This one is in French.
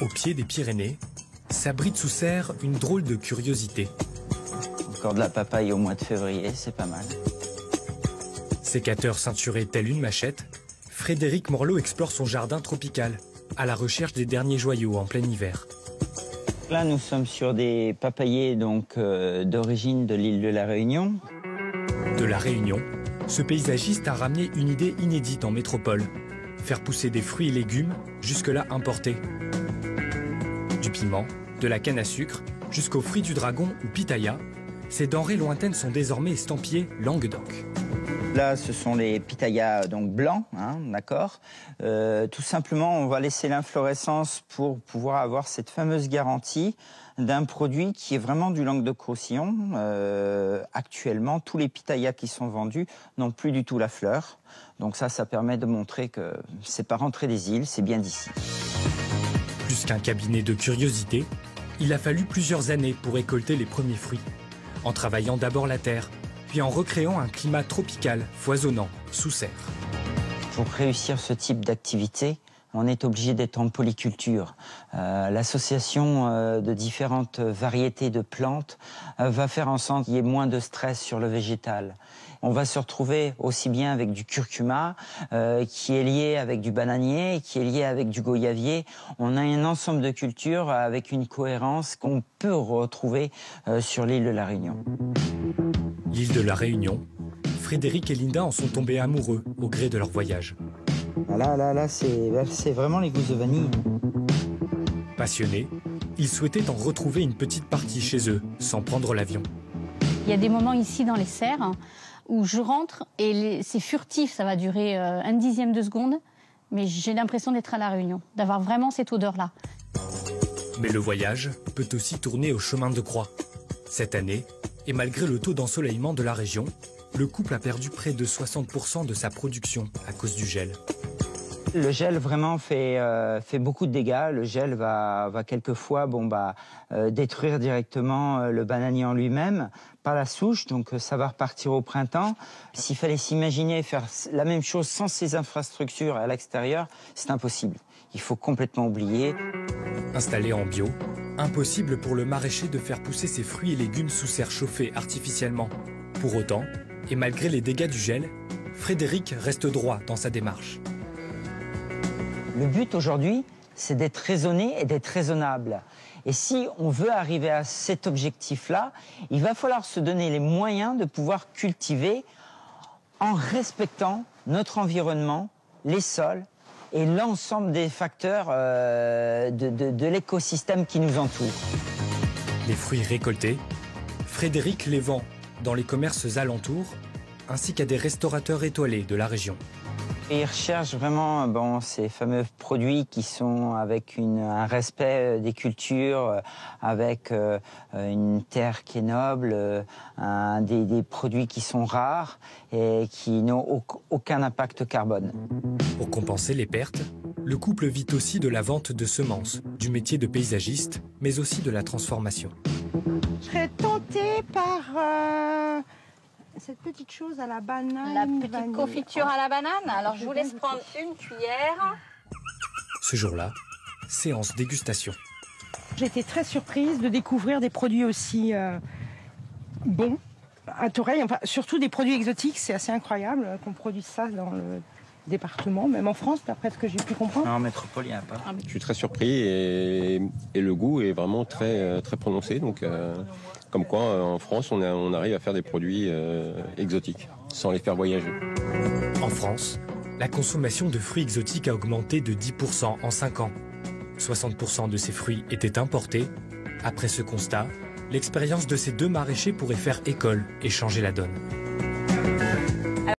Au pied des Pyrénées, s'abrite sous serre une drôle de curiosité. Encore de la papaye au mois de février, c'est pas mal. Sécateur ceinturé tel une machette, Frédéric Morlot explore son jardin tropical, à la recherche des derniers joyaux en plein hiver. Là, nous sommes sur des papayers d'origine de l'île de la Réunion. De la Réunion, ce paysagiste a ramené une idée inédite en métropole. Faire pousser des fruits et légumes, jusque-là importés. Du piment, de la canne à sucre, jusqu'aux fruits du dragon ou pitaya, ces denrées lointaines sont désormais estampillées Languedoc. Là, ce sont les pitayas donc blancs, hein, d'accord. Tout simplement, on va laisser l'inflorescence pour pouvoir avoir cette fameuse garantie d'un produit qui est vraiment du Languedoc-Roussillon. Actuellement, tous les pitayas qui sont vendus n'ont plus du tout la fleur. Donc ça permet de montrer que c'est pas rentré des îles, c'est bien d'ici. Plus qu'un cabinet de curiosité, il a fallu plusieurs années pour récolter les premiers fruits. En travaillant d'abord la terre, puis en recréant un climat tropical, foisonnant, sous serre. Pour réussir ce type d'activité, on est obligé d'être en polyculture. L'association de différentes variétés de plantes va faire en sorte qu'il y ait moins de stress sur le végétal. On va se retrouver aussi bien avec du curcuma, qui est lié avec du bananier, qui est lié avec du goyavier. On a un ensemble de cultures avec une cohérence qu'on peut retrouver sur l'île de la Réunion. L'île de la Réunion, Frédéric et Linda en sont tombés amoureux au gré de leur voyage. Là, c'est vraiment les gousses de vanille. Passionnés, ils souhaitaient en retrouver une petite partie chez eux, sans prendre l'avion. Il y a des moments ici dans les serres où je rentre et c'est furtif, ça va durer un dixième de seconde, mais j'ai l'impression d'être à la Réunion, d'avoir vraiment cette odeur-là. Mais le voyage peut aussi tourner au chemin de croix. Cette année, et malgré le taux d'ensoleillement de la région, le couple a perdu près de 60% de sa production à cause du gel. Le gel vraiment fait beaucoup de dégâts. Le gel va quelquefois détruire directement le bananier en lui-même, pas la souche, donc ça va repartir au printemps. S'il fallait s'imaginer faire la même chose sans ces infrastructures à l'extérieur, c'est impossible. Il faut complètement oublier. Installé en bio, impossible pour le maraîcher de faire pousser ses fruits et légumes sous serre chauffée artificiellement. Pour autant, et malgré les dégâts du gel, Frédéric reste droit dans sa démarche. Le but aujourd'hui, c'est d'être raisonné et d'être raisonnable. Et si on veut arriver à cet objectif-là, il va falloir se donner les moyens de pouvoir cultiver en respectant notre environnement, les sols et l'ensemble des facteurs de l'écosystème qui nous entoure. Les fruits récoltés, Frédéric les vend dans les commerces alentours, ainsi qu'à des restaurateurs étoilés de la région. Et ils recherchent vraiment ces fameux produits qui sont avec un respect des cultures, avec une terre qui est noble, des produits qui sont rares et qui n'ont aucun impact carbone. Pour compenser les pertes, le couple vit aussi de la vente de semences, du métier de paysagiste, mais aussi de la transformation. Je serais tentée par cette petite chose à la banane. La petite confiture à la banane. Alors je vous laisse prendre une cuillère. Ce jour-là, séance dégustation. J'ai été très surprise de découvrir des produits aussi bons à Toreil. Enfin, surtout des produits exotiques. C'est assez incroyable qu'on produise ça dans le département, même en France, d'après ce que j'ai pu comprendre. En métropole, il n'y en a pas. Je suis très surpris et le goût est vraiment très prononcé. Donc, comme quoi, en France, on arrive à faire des produits exotiques, sans les faire voyager. En France, la consommation de fruits exotiques a augmenté de 10% en 5 ans. 60% de ces fruits étaient importés. Après ce constat, l'expérience de ces deux maraîchers pourrait faire école et changer la donne.